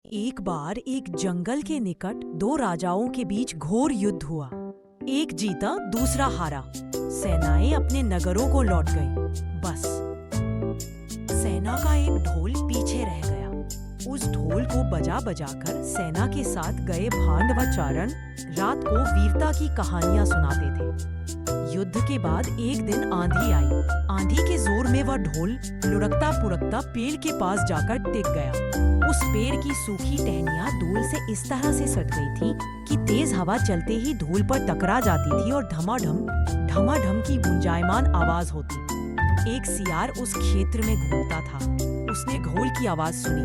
एक बार एक जंगल के निकट दो राजाओं के बीच घोर युद्ध हुआ। एक जीता, दूसरा हारा। सेनाएं अपने नगरों को लौट गई। बस सेना का एक ढोल पीछे रह गया। उस ढोल को बजा बजाकर सेना के साथ गए भांड व चारण रात को वीरता की कहानियां सुनाते थे। युद्ध के बाद एक दिन आंधी आई। आंधी के जोर में वह ढोल लुढ़कता पुढ़कता पेड़ के पास जाकर टिक गया। उस पेड़ की सूखी टहनियां ढोल से इस तरह से सट गई थी कि तेज हवा चलते ही ढोल पर टकरा जाती थी और ढमाढम की गुंजायमान आवाज होती। एक सियार उस क्षेत्र में घूमता था। उसने ढोल की आवाज सुनी।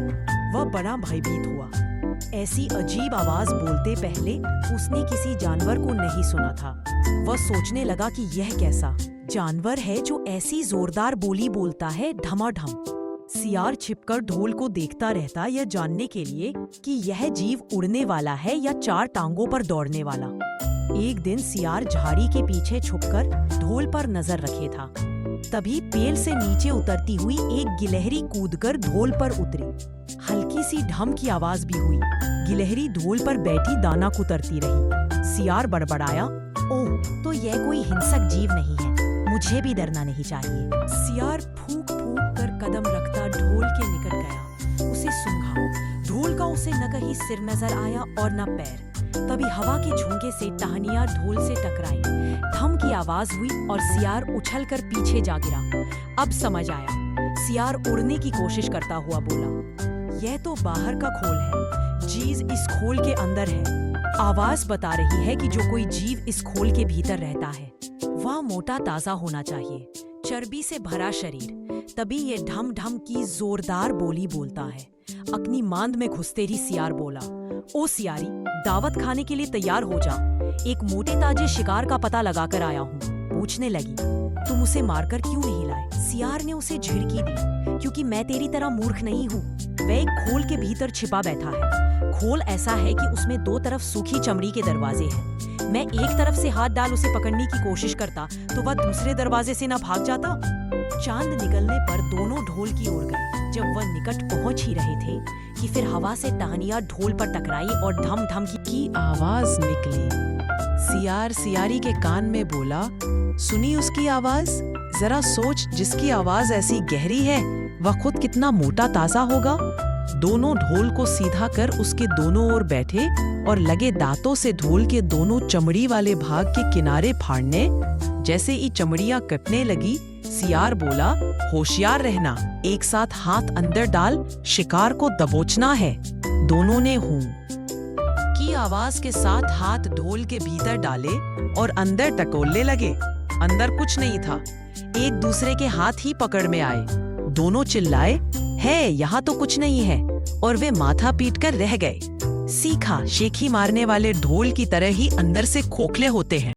वह बड़ा भयभीत हुआ। ऐसी अजीब आवाज बोलते पहले उसने किसी जानवर को नहीं सुना था। वह सोचने लगा कि यह कैसा जानवर है जो ऐसी जोरदार बोली बोलता है, ढमाढम। सियार छिपकर ढोल को देखता रहता, यह जानने के लिए कि यह जीव उड़ने वाला है या चार टांगों पर दौड़ने वाला। एक दिन सियार झाड़ी के पीछे छुपकर ढोल पर नजर रखे था। तभी पेड़ से नीचे उतरती हुई एक गिलहरी कूदकर ढोल पर उतरी। हल्की सी ढम की आवाज भी हुई। गिलहरी ढोल पर बैठी दाना कुतरती रही। सियार बड़बड़ाया, ओह, तो यह कोई हिंसक जीव नहीं है, मुझे भी डरना नहीं चाहिए। सियार फूंक फूंक कर कदम रखता ढोल के निकट गया। उसे सूंघा। ढोल का उसे न कहीं सिर नजर आया और न पैर। तभी हवा के झोंके से टहनियां ढोल से टकराई। धम की आवाज हुई और सियार उछलकर पीछे जा गिरा। अब समझ आया। सियार उड़ने की कोशिश करता हुआ बोला, यह तो बाहर का खोल है, चीज इस खोल के अंदर है। आवाज बता रही है कि जो कोई जीव इस खोल के भीतर रहता है वह मोटा ताजा होना चाहिए, चर्बी से भरा शरीर, तभी ये ढम ढम की जोरदार बोली बोलता है। अपनी मांद में घुसते ही सियार बोला, ओ सियारी, दावत खाने के लिए तैयार हो जा। एक मोटे ताजे शिकार का पता लगाकर आया हूँ। पूछने लगी, तुम उसे मारकर क्यों नहीं लाए? सियार ने उसे झिड़की दी, क्योंकि मैं तेरी तरह मूर्ख नहीं हूँ। वह एक खोल के भीतर छिपा बैठा है। खोल ऐसा है कि उसमें दो तरफ सूखी चमड़ी के दरवाजे हैं। मैं एक तरफ से हाथ डाल उसे पकड़ने की कोशिश करता तो वह दूसरे दरवाजे से न भाग जाता। चांद निकलने पर दोनों ढोल की ओर गए। जब वह निकट पहुंच ही रहे थे कि फिर हवा से टहनियां ढोल पर टकराई और ढम ढम की आवाज निकली। सियार सियारी के कान में बोला, सुनी उसकी आवाज? जरा सोच, जिसकी आवाज ऐसी गहरी है वह खुद कितना मोटा ताजा होगा। दोनों ढोल को सीधा कर उसके दोनों ओर बैठे और लगे दांतों से ढोल के दोनों चमड़ी वाले भाग के किनारे फाड़ने। जैसे ही चमड़ियां कटने लगी, सियार बोला, होशियार रहना, एक साथ हाथ अंदर डाल, शिकार को दबोचना है। दोनों ने हूं की आवाज के साथ हाथ ढोल के भीतर डाले और अंदर टटोलने लगे। अंदर कुछ नहीं था, एक दूसरे के हाथ ही पकड़ में आए। दोनों चिल्लाए, है यहाँ तो कुछ नहीं है, और वे माथा पीट कर रह गए। सीखा, शेखी मारने वाले ढोल की तरह ही अंदर से खोखले होते हैं।